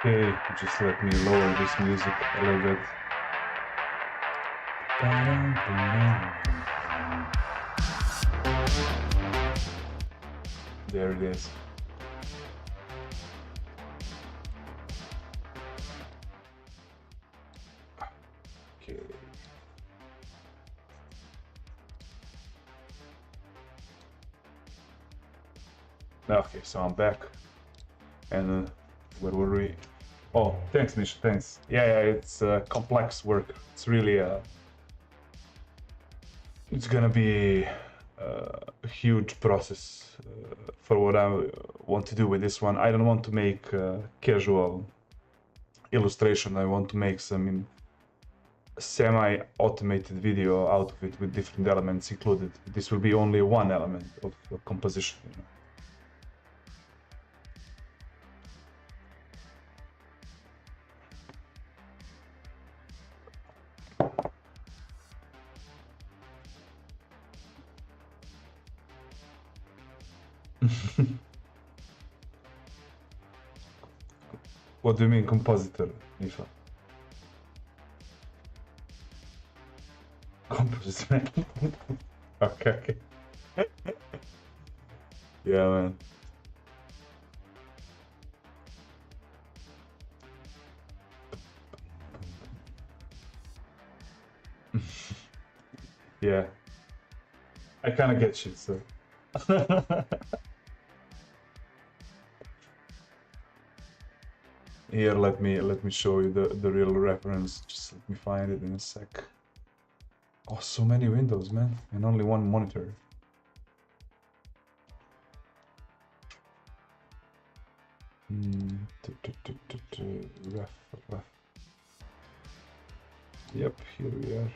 Okay, just let me lower this music a little bit. There it is. Okay. Okay, so I'm back. And where were we? Oh, thanks, Misha, thanks. Yeah, it's complex work. It's really it's gonna be a huge process for what I want to do with this one. I don't want to make casual illustration. I want to make some semi-automated video out of it with different elements included. This will be only one element of composition. What do you mean, compositor, Misha? Compositor. Okay. Yeah, man. Yeah, I kind of get you. So. Here, let me show you the real reference. Just let me find it in a sec. Oh, so many windows, man, and only one monitor. Ref. Yep, here we are.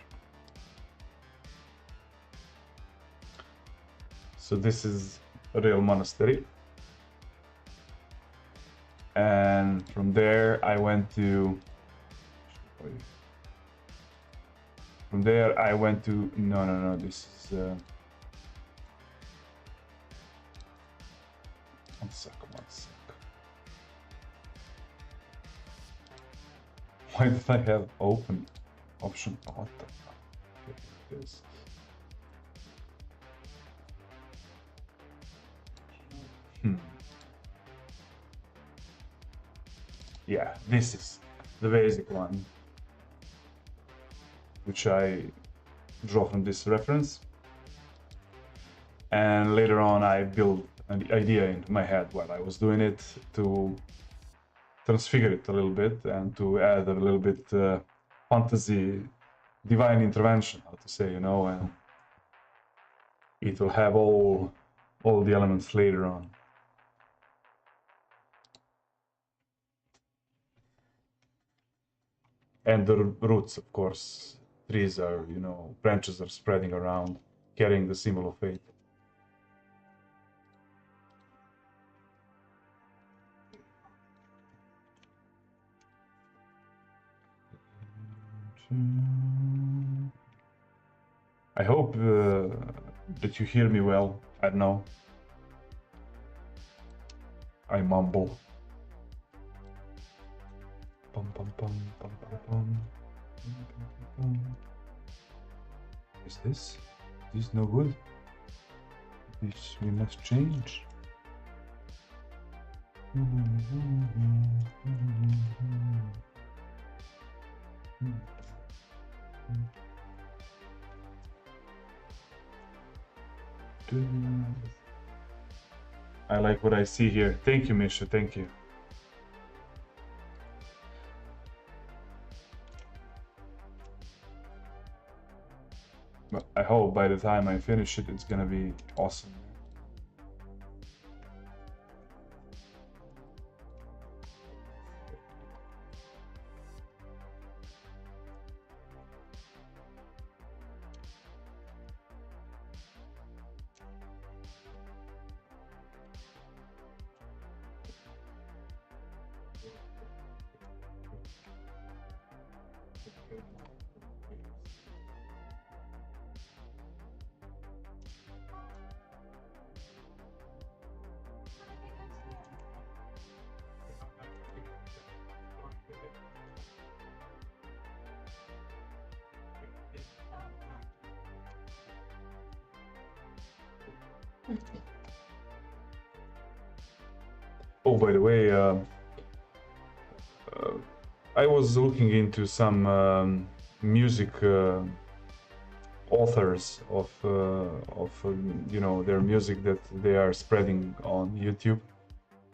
So this is a real monastery. And from there I went to... From there I went to... No, this is... One sec. Why did I have open option? What the fuck? Here it is. Yeah, this is the basic one, which I draw from this reference. And later on I built an idea into my head while I was doing it to transfigure it a little bit and to add a little bit fantasy, divine intervention, how to say, you know, and it will have all the elements later on. And the roots, of course, trees are, you know, branches are spreading around, carrying the symbol of fate. I hope that you hear me well. I don't know. I mumble. Pum, pum, pum, pum, pum, pum. Is this? Is this no good? This we must change. I like what I see here. Thank you, Misha. Thank you. But I hope by the time I finish it, it's gonna be awesome. Oh, by the way, I was looking into some music authors of you know, their music that they are spreading on YouTube,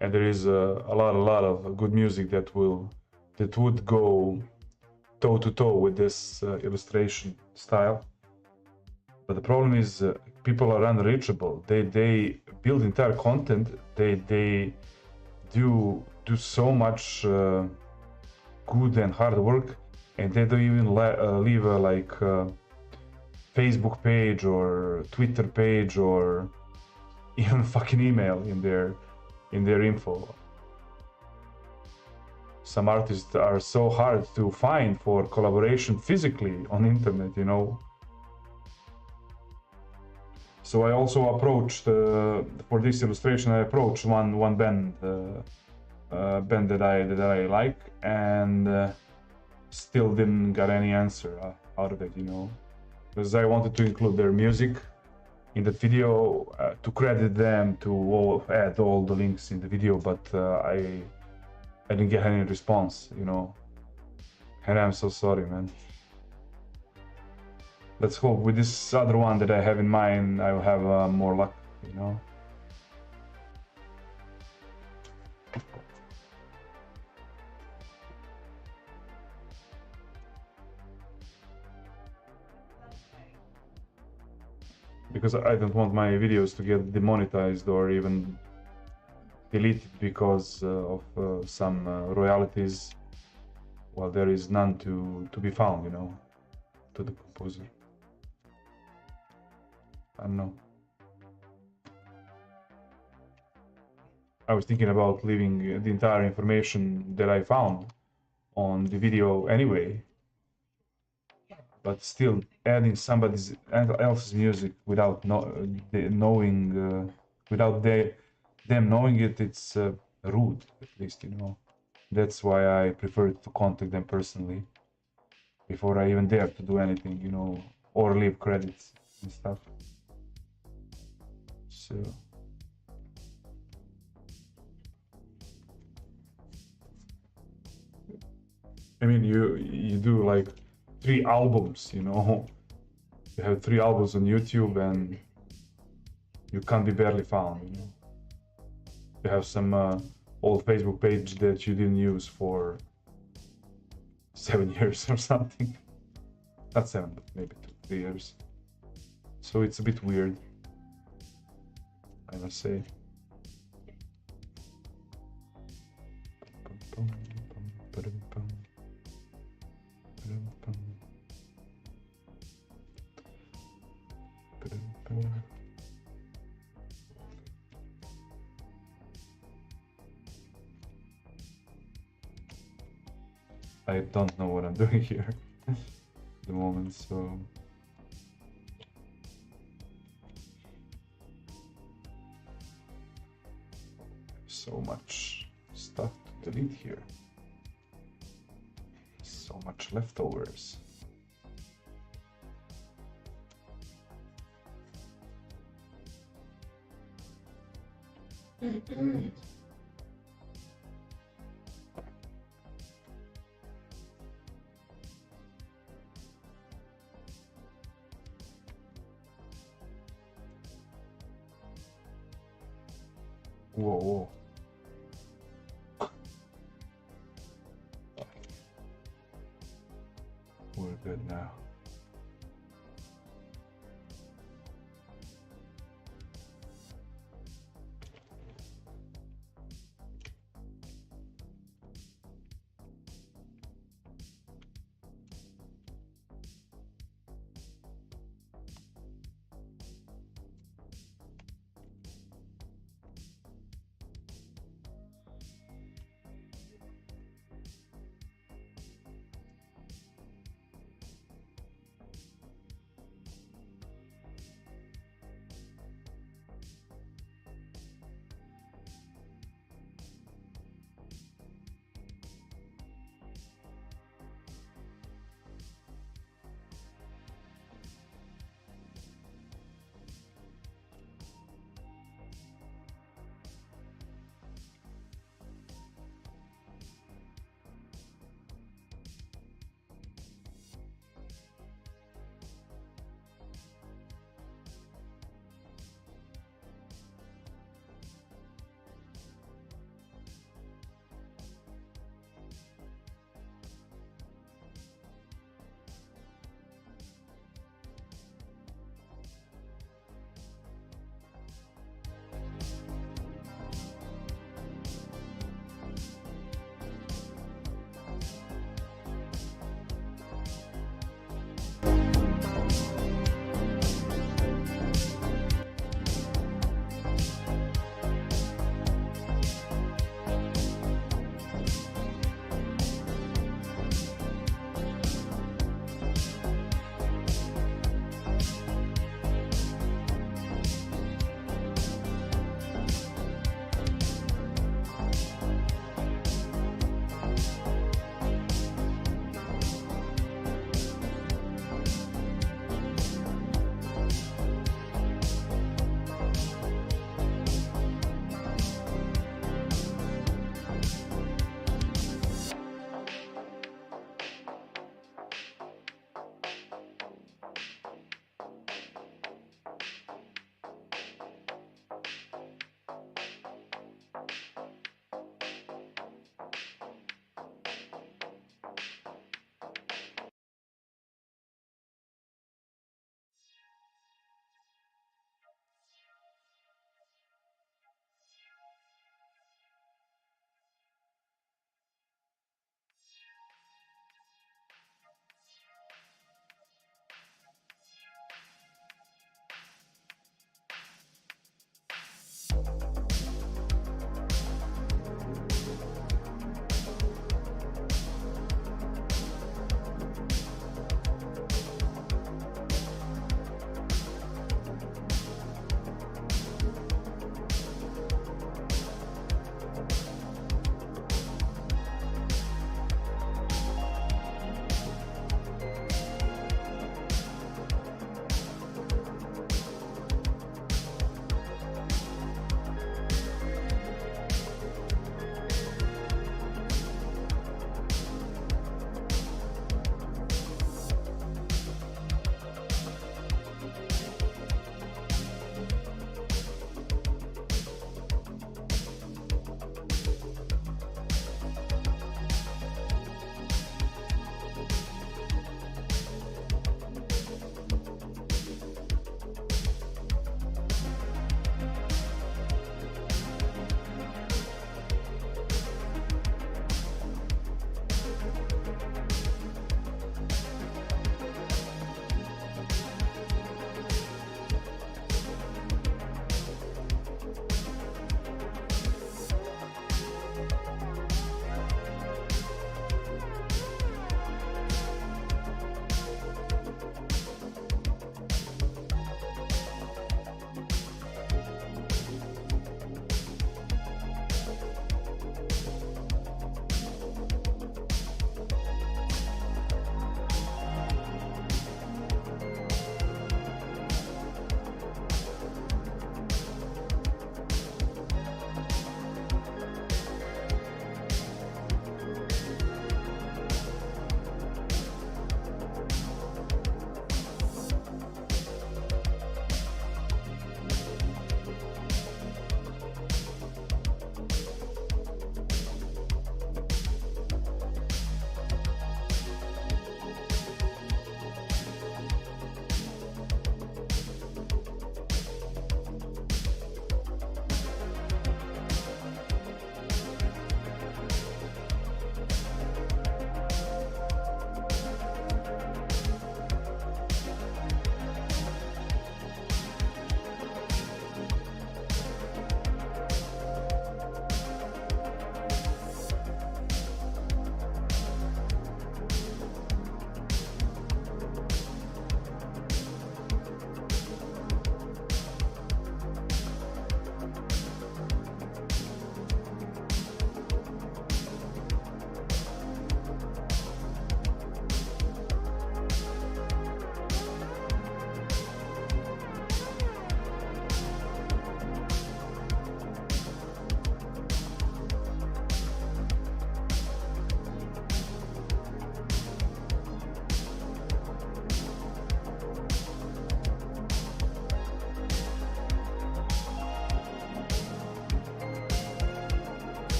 and there is a lot of good music that would go toe to toe with this illustration style. But the problem is people are unreachable. They build entire content. They do so much good and hard work, and they don't even leave a like Facebook page or Twitter page or even fucking email in their info. Some artists are so hard to find for collaboration physically on internet, you know. So I also approached for this illustration. I approached one band that I like, and still didn't get any answer out of it, you know, because I wanted to include their music, in the video to credit them to add all the links in the video, but I didn't get any response, you know, and I'm so sorry, man. Let's hope with this other one that I have in mind, I will have more luck, you know. Because I don't want my videos to get demonetized or even deleted because of some royalties. Well, there is none to be found, you know, to the composer. I don't know. I was thinking about leaving the entire information that I found on the video anyway, but still adding somebody else's music without knowing, without them knowing it, it's rude, at least, you know. That's why I prefer to contact them personally before I even dare to do anything, you know, or leave credits and stuff. So I mean, you do like 3 albums, you know. You have 3 albums on YouTube and you can't be barely found, you know. You have some old Facebook page that you didn't use for 7 years or something. Not 7, but maybe 3 years. So it's a bit weird, I must say. I don't know what I'm doing here at the moment, so much stuff to delete here. So much leftovers. Whoa, whoa. We're good now.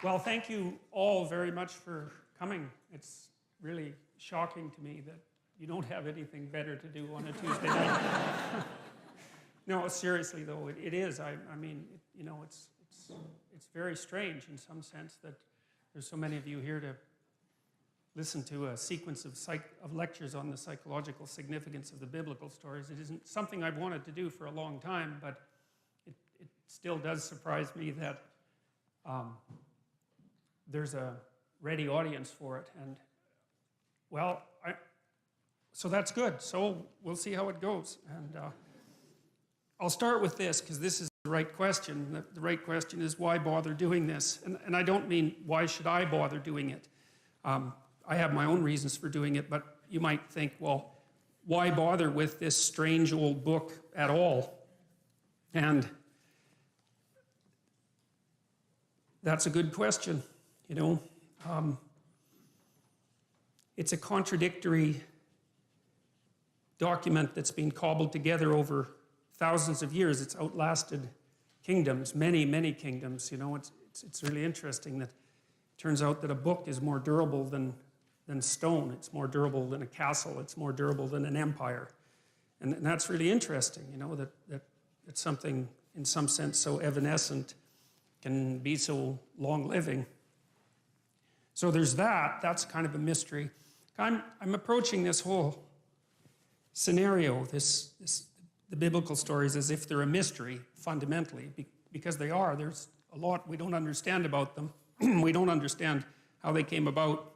Well, thank you all very much for coming. It's really shocking to me that you don't have anything better to do on a Tuesday night. No, seriously though, it is. I mean, you know, it's very strange in some sense that there's so many of you here to listen to a sequence of lectures on the psychological significance of the biblical stories. It isn't something I've wanted to do for a long time, but it still does surprise me that there's a ready audience for it. And well, so that's good. So we'll see how it goes. And I'll start with this because this is the right question. The right question is, why bother doing this? And I don't mean, why should I bother doing it? I have my own reasons for doing it, but you might think, well, why bother with this strange old book at all? And that's a good question, you know. It's a contradictory document that's been cobbled together over thousands of years. It's outlasted kingdoms, many, many kingdoms. You know, it's really interesting that it turns out that a book is more durable than stone. It's more durable than a castle. It's more durable than an empire. And that's really interesting, you know, that something in some sense so evanescent can be so long-living. So there's that. That's kind of a mystery. I'm approaching this whole scenario, the biblical stories, as if they're a mystery, fundamentally, because they are. There's a lot we don't understand about them. We don't understand how they came about.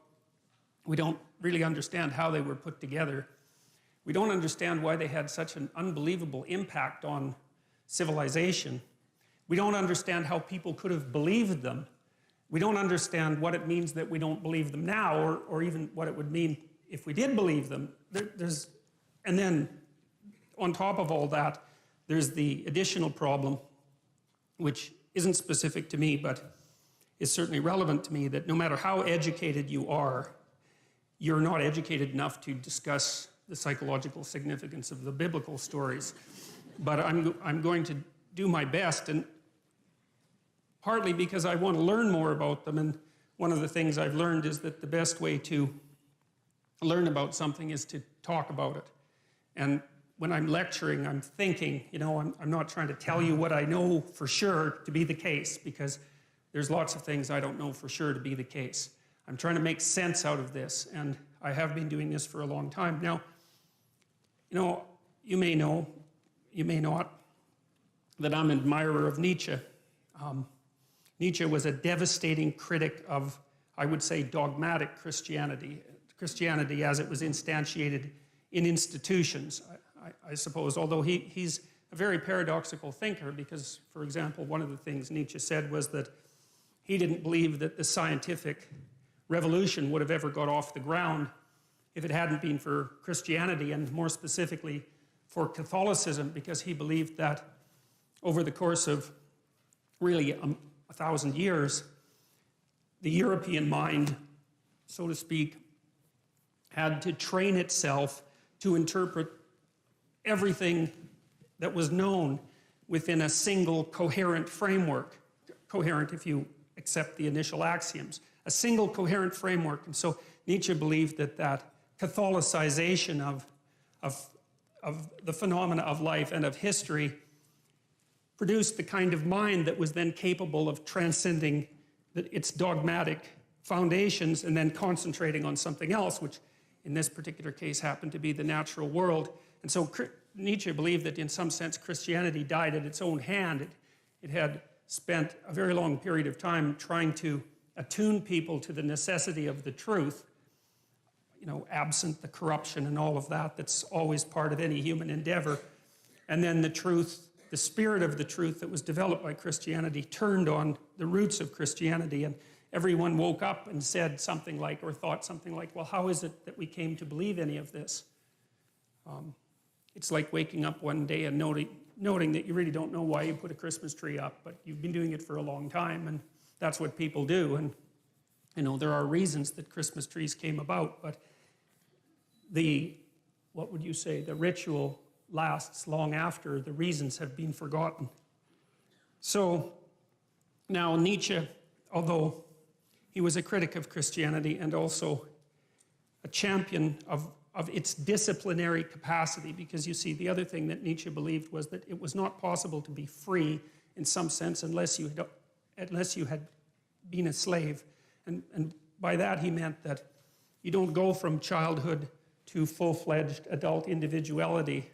We don't really understand how they were put together. We don't understand why they had such an unbelievable impact on civilization. We don't understand how people could have believed them. We don't understand what it means that we don't believe them now, or even what it would mean if we did believe them. And then, on top of all that, there's the additional problem, which isn't specific to me, but is certainly relevant to me, that no matter how educated you are, you're not educated enough to discuss the psychological significance of the biblical stories. But I'm going to do my best, and partly because I want to learn more about them. And one of the things I've learned is that the best way to learn about something is to talk about it. And when I'm lecturing, I'm thinking, you know, I'm not trying to tell you what I know for sure to be the case, because there's lots of things I don't know for sure to be the case. I'm trying to make sense out of this, and I have been doing this for a long time. Now, you know, you may not, that I'm an admirer of Nietzsche. Nietzsche was a devastating critic of, I would say, dogmatic Christianity. Christianity as it was instantiated in institutions, I suppose, although he's a very paradoxical thinker, because, for example, one of the things Nietzsche said was that he didn't believe that the scientific revolution would have ever got off the ground if it hadn't been for Christianity, and more specifically for Catholicism, because he believed that over the course of really 1,000 years, the European mind, so to speak, had to train itself to interpret everything that was known within a single coherent framework. Coherent if you accept the initial axioms. A single coherent framework. And so Nietzsche believed that Catholicization of the phenomena of life and of history produced the kind of mind that was then capable of transcending its dogmatic foundations and then concentrating on something else, which in this particular case happened to be the natural world. And so Nietzsche believed that in some sense Christianity died at its own hand. It had spent a very long period of time trying to attune people to the necessity of the truth, you know, absent the corruption and all of that that's always part of any human endeavor. And then the truth, the spirit of the truth that was developed by Christianity turned on the roots of Christianity, and everyone woke up and said something like, or thought something like, well, how is it that we came to believe any of this? It's like waking up one day and noting that you really don't know why you put a Christmas tree up, but you've been doing it for a long time, and that's what people do. And you know, there are reasons that Christmas trees came about, but what would you say, the ritual lasts long after the reasons have been forgotten. So now Nietzsche, although he was a critic of Christianity and also a champion of its disciplinary capacity, because you see, the other thing that Nietzsche believed was that it was not possible to be free in some sense unless you had been a slave. And by that he meant that you don't go from childhood to full-fledged adult individuality.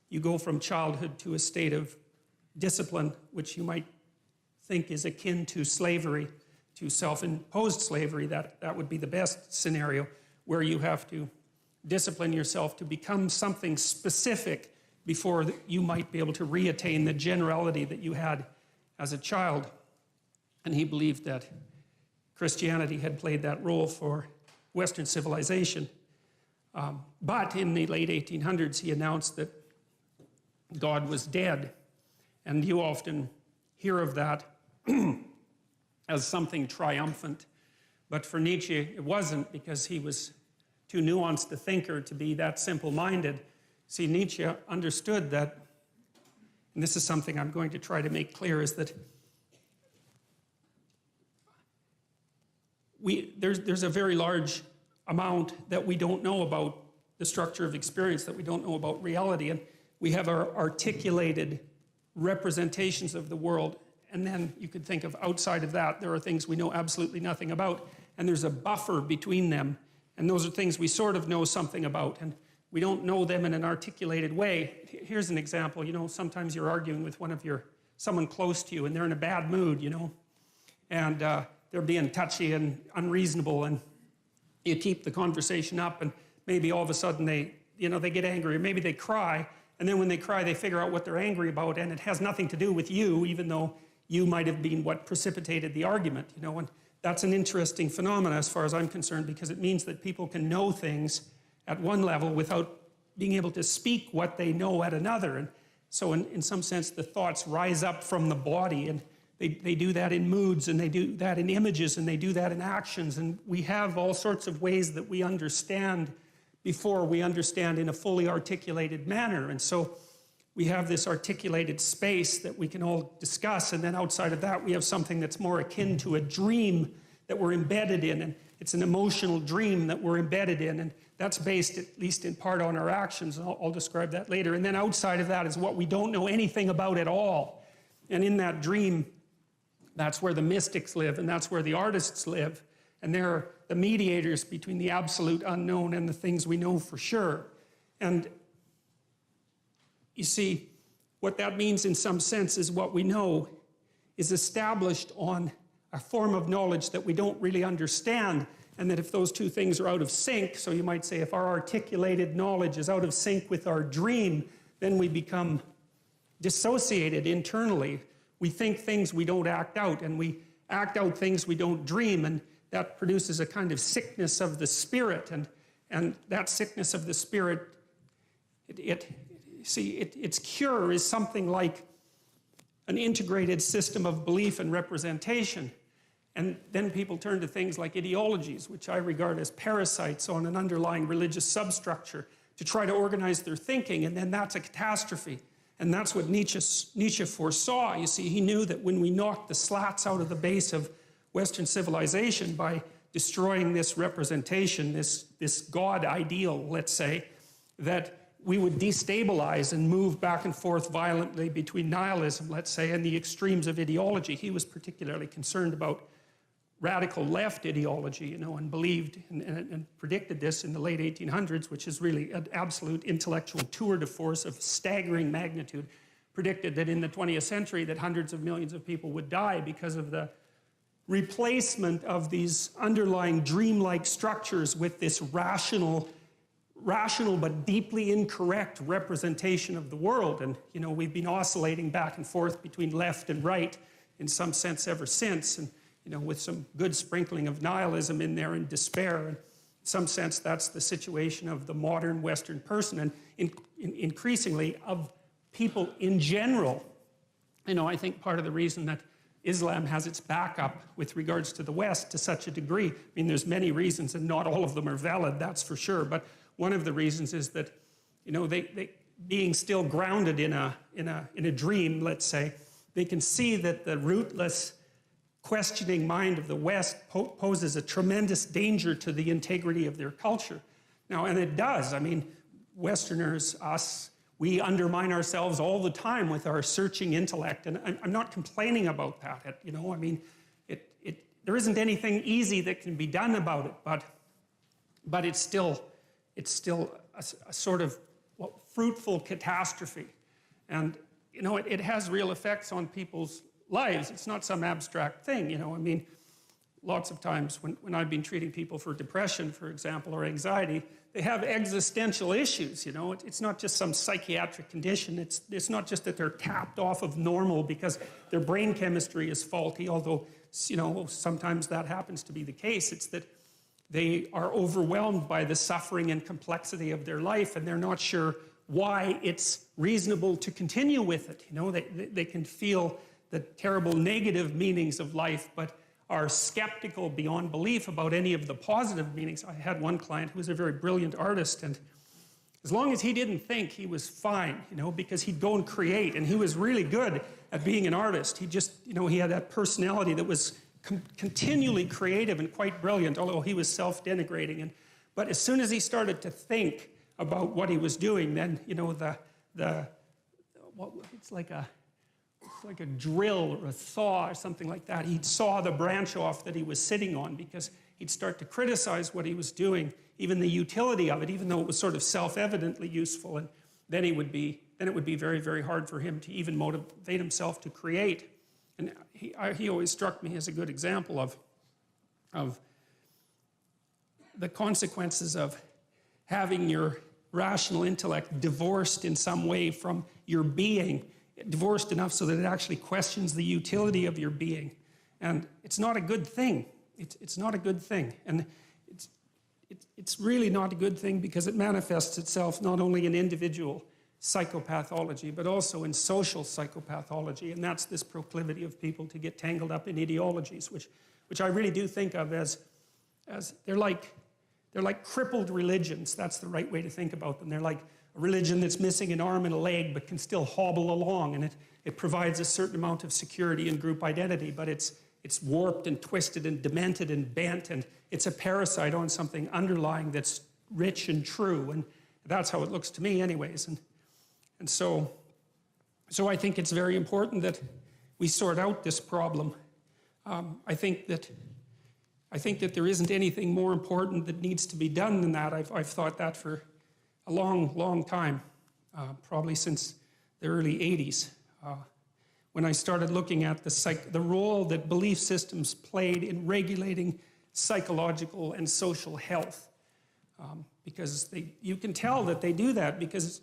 You go from childhood to a state of discipline, which you might think is akin to slavery, to self-imposed slavery. That would be the best scenario, where you have to discipline yourself to become something specific before you might be able to reattain the generality that you had as a child. And he believed that Christianity had played that role for Western civilization. But in the late 1800s, he announced that God was dead. And you often hear of that as something triumphant. But for Nietzsche, it wasn't, because he was too nuanced a thinker to be that simple-minded. See, Nietzsche understood that, and this is something I'm going to try to make clear, is that there's a very large amount that we don't know about the structure of experience, that we don't know about reality, and we have our articulated representations of the world, and then you could think of outside of that, there are things we know absolutely nothing about, and there's a buffer between them, and those are things we sort of know something about, and we don't know them in an articulated way. Here's an example. You know, sometimes you're arguing with someone close to you, and they're in a bad mood, you know, and they're being touchy and unreasonable, and you keep the conversation up, and maybe all of a sudden they get angry, or maybe they cry, and then when they cry, they figure out what they're angry about, and it has nothing to do with you, even though you might have been what precipitated the argument, you know. And that's an interesting phenomenon as far as I'm concerned, because it means that people can know things at one level without being able to speak what they know at another. And so in some sense, the thoughts rise up from the body, and they do that in moods, and they do that in images, and they do that in actions. And we have all sorts of ways that we understand before we understand in a fully articulated manner. And so we have this articulated space that we can all discuss, and then outside of that, we have something that's more akin to a dream that we're embedded in, and it's an emotional dream that we're embedded in, and that's based, at least in part, on our actions, and I'll describe that later. And then outside of that is what we don't know anything about at all. And in that dream, that's where the mystics live, and that's where the artists live, and they're the mediators between the absolute unknown and the things we know for sure. And you see, what that means in some sense is what we know is established on a form of knowledge that we don't really understand, and that if those two things are out of sync, so you might say if our articulated knowledge is out of sync with our dream, then we become dissociated internally. We think things we don't act out, and we act out things we don't dream, and that produces a kind of sickness of the spirit, and that sickness of the spirit, its cure is something like an integrated system of belief and representation. And then people turn to things like ideologies, which I regard as parasites on an underlying religious substructure, to try to organize their thinking, and then that's a catastrophe. And that's what Nietzsche foresaw. You see, he knew that when we knocked the slats out of the base of Western civilization by destroying this representation, this God ideal, let's say, that we would destabilize and move back and forth violently between nihilism, let's say, and the extremes of ideology. He was particularly concerned about radical left ideology, you know, and believed and predicted this in the late 1800s, which is really an absolute intellectual tour de force of staggering magnitude, predicted that in the 20th century that hundreds of millions of people would die because of the replacement of these underlying dreamlike structures with this rational but deeply incorrect representation of the world. And, you know, we've been oscillating back and forth between left and right in some sense ever since, and, you know, with some good sprinkling of nihilism in there and despair. And in some sense, that's the situation of the modern Western person, and increasingly of people in general. You know, I think part of the reason that Islam has its backup with regards to the West to such a degree, I mean, there's many reasons, and not all of them are valid, that's for sure, but one of the reasons is that, you know, they being still grounded in a dream, let's say, they can see that the rootless questioning mind of the West poses a tremendous danger to the integrity of their culture. Now, and it does. I mean, Westerners, us, we undermine ourselves all the time with our searching intellect, and I'm not complaining about that. You know, I mean, there isn't anything easy that can be done about it, but it's still a sort of fruitful catastrophe, and you know, it has real effects on people's lives. It's not some abstract thing, you know. I mean, lots of times when I've been treating people for depression, for example, or anxiety, they have existential issues, you know. It's not just some psychiatric condition. It's not just that they're tapped off of normal because their brain chemistry is faulty, although, you know, sometimes that happens to be the case. It's that they are overwhelmed by the suffering and complexity of their life, and they're not sure why it's reasonable to continue with it. You know, they can feel the terrible negative meanings of life, but are skeptical beyond belief about any of the positive meanings. I had one client who was a very brilliant artist, and as long as he didn't think, he was fine, you know, because he'd go and create, and he was really good at being an artist. He just, you know, he had that personality that was continually creative and quite brilliant, although he was self-denigrating. But as soon as he started to think about what he was doing, then, you know, it's like a drill or a saw or something like that. He'd saw the branch off that he was sitting on, because he'd start to criticize what he was doing, even the utility of it, even though it was sort of self-evidently useful. And then it would be very, very hard for him to even motivate himself to create. And he always struck me as a good example of the consequences of having your rational intellect divorced in some way from your being, divorced enough so that it actually questions the utility of your being. And it's not a good thing. It's not a good thing. And it's really not a good thing because it manifests itself not only in individual psychopathology, but also in social psychopathology. And that's this proclivity of people to get tangled up in ideologies, which I really do think of as they're like crippled religions. That's the right way to think about them. They're like a religion that's missing an arm and a leg but can still hobble along, and it provides a certain amount of security and group identity, but it's warped and twisted and demented and bent, and it's a parasite on something underlying that's rich and true, and that's how it looks to me anyways. And so I think it's very important that we sort out this problem. I think that there isn't anything more important that needs to be done than that. I've thought that for a long, long time, probably since the early 80s, when I started looking at the role that belief systems played in regulating psychological and social health. Because you can tell that they do that because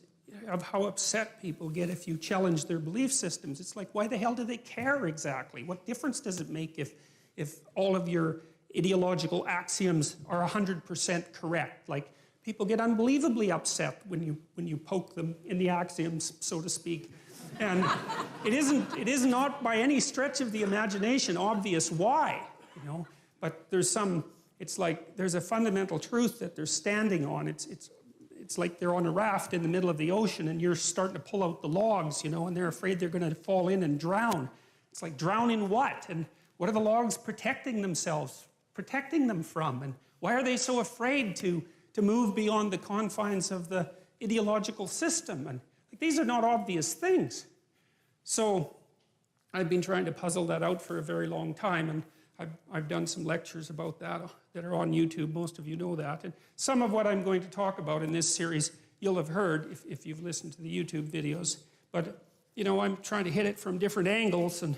of how upset people get if you challenge their belief systems. It's like, why the hell do they care exactly? What difference does it make if all of your ideological axioms are 100% correct? Like, people get unbelievably upset when you poke them in the axioms, so to speak. And it is not by any stretch of the imagination obvious why, you know. But it's like there's a fundamental truth that they're standing on. It's like they're on a raft in the middle of the ocean and you're starting to pull out the logs, you know, and they're afraid they're going to fall in and drown. It's like, drown in what? And what are the logs protecting them from? And why are they so afraid to move beyond the confines of the ideological system? And like, these are not obvious things. So I've been trying to puzzle that out for a very long time, and I've done some lectures about that are on YouTube. Most of you know that. And some of what I'm going to talk about in this series, you'll have heard if you've listened to the YouTube videos. But, you know, I'm trying to hit it from different angles. And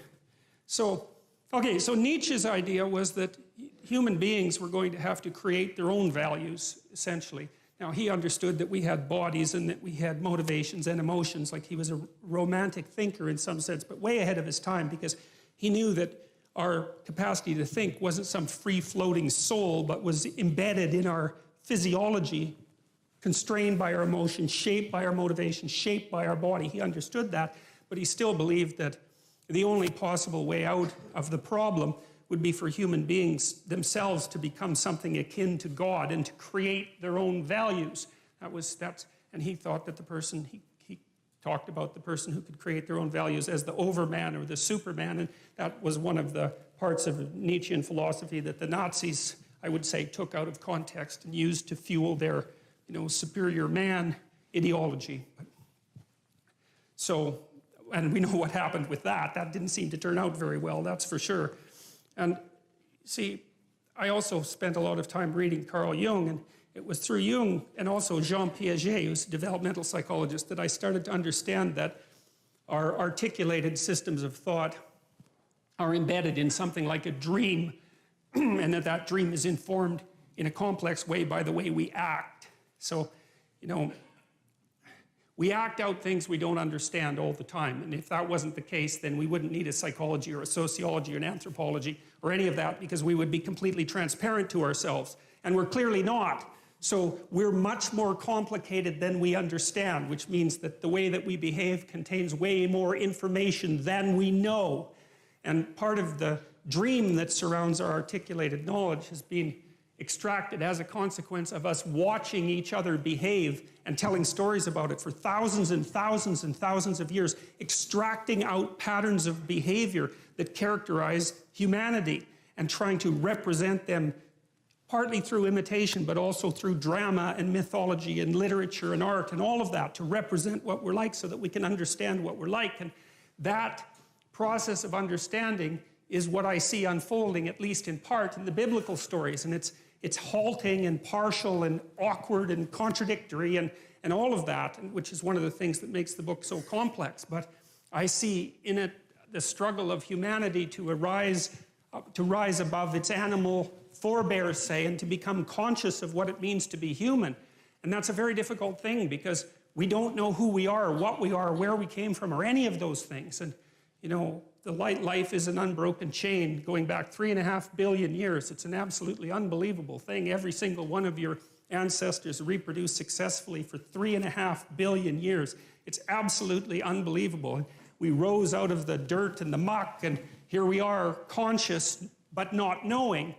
so Nietzsche's idea was that human beings were going to have to create their own values, essentially. Now, he understood that we had bodies and that we had motivations and emotions. Like, he was a romantic thinker in some sense, but way ahead of his time, because he knew that our capacity to think wasn't some free-floating soul, but was embedded in our physiology, constrained by our emotions, shaped by our motivations, shaped by our body. He understood that, but he still believed that the only possible way out of the problem would be for human beings themselves to become something akin to God and to create their own values. And he thought that he talked about the person who could create their own values as the overman or the superman, and that was one of the parts of Nietzschean philosophy that the Nazis, I would say, took out of context and used to fuel their, superior man ideology. So, and we know what happened with that. That didn't seem to turn out very well, that's for sure. And see, I also spent a lot of time reading Carl Jung, and it was through Jung and also Jean Piaget, who's a developmental psychologist, that I started to understand that our articulated systems of thought are embedded in something like a dream, and that dream is informed in a complex way by the way we act. So, we act out things we don't understand all the time. And if that wasn't the case, then we wouldn't need a psychology or a sociology or an anthropology or any of that, because we would be completely transparent to ourselves. And we're clearly not. So we're much more complicated than we understand, which means that the way that we behave contains way more information than we know. And part of the dream that surrounds our articulated knowledge has been extracted as a consequence of us watching each other behave and telling stories about it for thousands and thousands and thousands of years, extracting out patterns of behavior that characterize humanity and trying to represent them partly through imitation, but also through drama and mythology and literature and art and all of that to represent what we're like so that we can understand what we're like. And that process of understanding is what I see unfolding, at least in part, in the biblical stories. And it's halting and partial and awkward and contradictory and all of that, which is one of the things that makes the book so complex. But I see in it the struggle of humanity to rise above its animal forebears, say, and to become conscious of what it means to be human. And that's a very difficult thing because we don't know who we are, what we are, where we came from, or any of those things. And, the life is an unbroken chain going back 3.5 billion years. It's an absolutely unbelievable thing. Every single one of your ancestors reproduced successfully for 3.5 billion years. It's absolutely unbelievable. And we rose out of the dirt and the muck, and here we are, conscious but not knowing,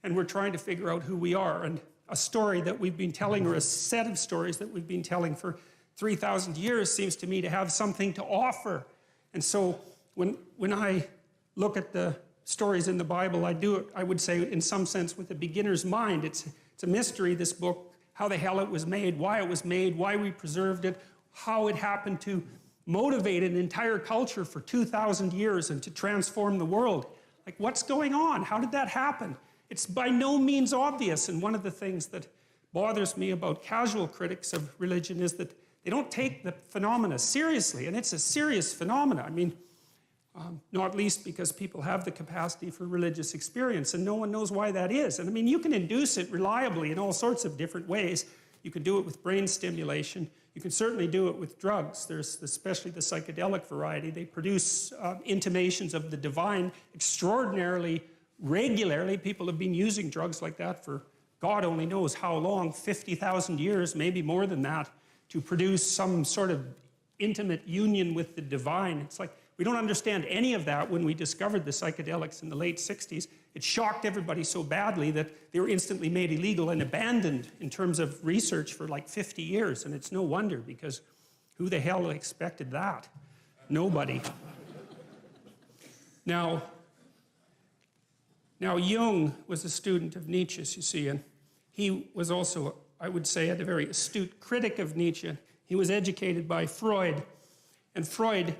and we're trying to figure out who we are. And a story that we've been telling, or a set of stories that we've been telling for 3,000 years, seems to me to have something to offer. And so when I look at the stories in the Bible, I do it, I would say, in some sense, with a beginner's mind. It's a mystery, this book, how the hell it was made, why we preserved it, how it happened to motivate an entire culture for 2,000 years and to transform the world. Like, what's going on? How did that happen? It's by no means obvious. And one of the things that bothers me about casual critics of religion is that they don't take the phenomena seriously. And it's a serious phenomena. I mean, not least because people have the capacity for religious experience, and no one knows why that is. And I mean, you can induce it reliably in all sorts of different ways. You can do it with brain stimulation. You can certainly do it with drugs. There's especially the psychedelic variety. They produce intimations of the divine extraordinarily regularly. People have been using drugs like that for God only knows how long, 50,000 years, maybe more than that, to produce some sort of intimate union with the divine. It's like, we don't understand any of that when we discovered the psychedelics in the late 60s. It shocked everybody so badly that they were instantly made illegal and abandoned in terms of research for like 50 years. And it's no wonder, because who the hell expected that? Nobody. Now Jung was a student of Nietzsche's, you see, and he was also, I would say, a very astute critic of Nietzsche. He was educated by Freud, and Freud,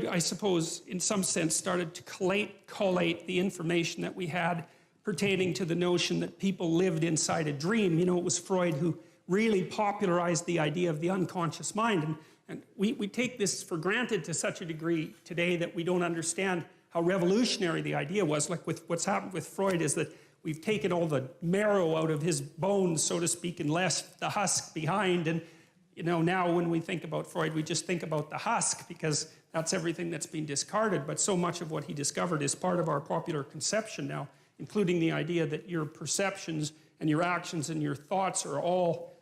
I suppose, in some sense, started to collate the information that we had pertaining to the notion that people lived inside a dream. It was Freud who really popularized the idea of the unconscious mind. And we take this for granted to such a degree today that we don't understand how revolutionary the idea was. Like what's happened with Freud is that we've taken all the marrow out of his bones, so to speak, and left the husk behind. And now when we think about Freud, we just think about the husk because that's everything that's been discarded. But so much of what he discovered is part of our popular conception now, including the idea that your perceptions and your actions and your thoughts are all,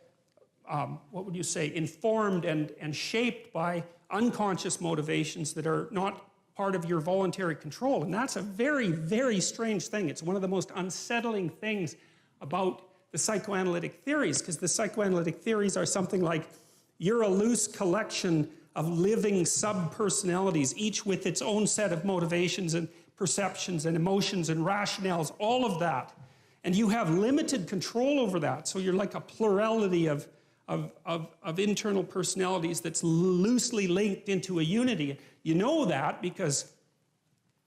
what would you say, informed and shaped by unconscious motivations that are not part of your voluntary control. And that's a very, very strange thing. It's one of the most unsettling things about the psychoanalytic theories, because the psychoanalytic theories are something like, you're a loose collection of living sub-personalities, each with its own set of motivations, perceptions and emotions and rationales, all of that. And you have limited control over that. So you're like a plurality of internal personalities that's loosely linked into a unity. You know that because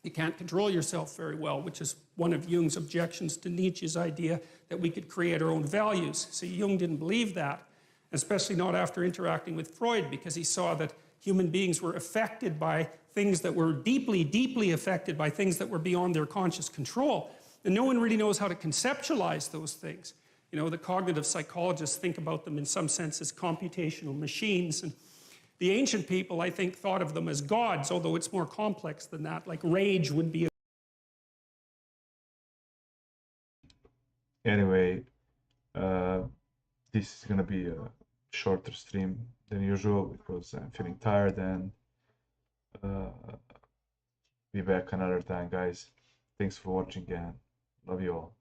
you can't control yourself very well, which is one of Jung's objections to Nietzsche's idea that we could create our own values. So Jung didn't believe that, especially not after interacting with Freud, because he saw that human beings were affected by things that were deeply, deeply affected by things that were beyond their conscious control. And no one really knows how to conceptualize those things. You know, the cognitive psychologists think about them in some sense as computational machines. And the ancient people, I think, thought of them as gods, although it's more complex than that. Like rage would be a... Anyway, this is gonna be a shorter stream than usual because I'm feeling tired, and be back another time, guys. Thanks for watching and love you all.